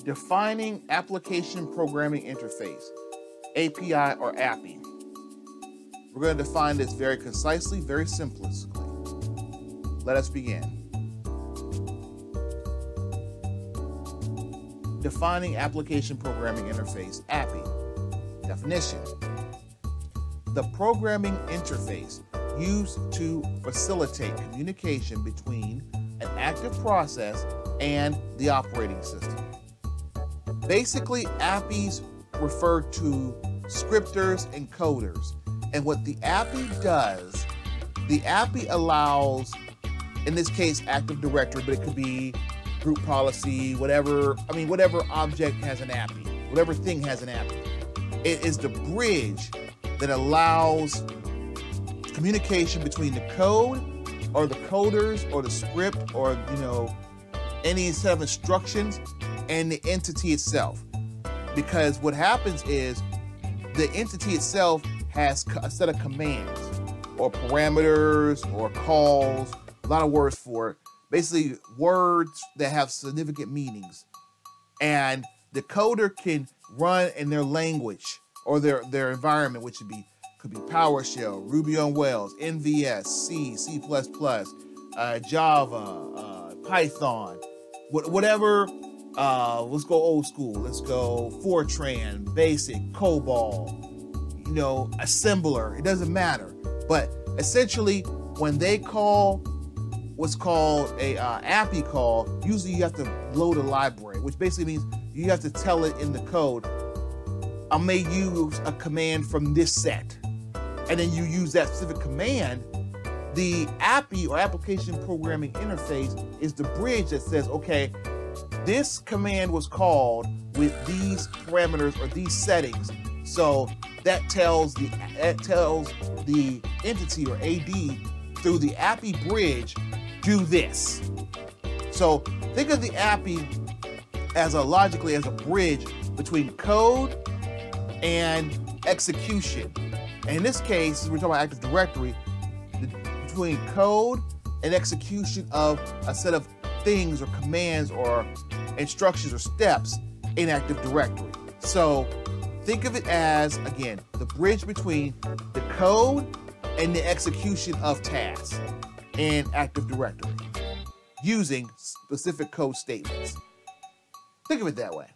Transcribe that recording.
Defining Application Programming Interface, API or API. We're going to define this very concisely, very simplistically. Let us begin. Defining Application Programming Interface, API. Definition: the programming interface used to facilitate communication between an active process and the operating system. Basically, APIs refer to scripters and coders. And what the API does, the API allows, in this case, Active Directory, but it could be group policy, whatever object has an API, whatever thing has an API. It is the bridge that allows communication between the code or the coders or the script or, any set of instructions and the entity itself. Because what happens is the entity itself has a set of commands or parameters or calls, a lot of words for it, basically words that have significant meanings. And the coder can run in their language or their environment, which could be PowerShell, Ruby on Rails, NVS, C, C++, Java, Python, whatever. Let's go old school. Let's go Fortran, Basic, COBOL, assembler. It doesn't matter. But essentially, when they call what's called a API call, usually you have to load a library, which basically means you have to tell it in the code, I may use a command from this set. And then you use that specific command. The API or Application Programming Interface is the bridge that says, okay, this command was called with these parameters or these settings. So that tells the entity or AD through the API bridge, do this. So think of the API logically as a bridge between code and execution. And in this case, we're talking about Active Directory, between code and execution of a set of things or commands or instructions or steps in Active Directory. So think of it as, again, the bridge between the code and the execution of tasks in Active Directory using specific code statements. Think of it that way.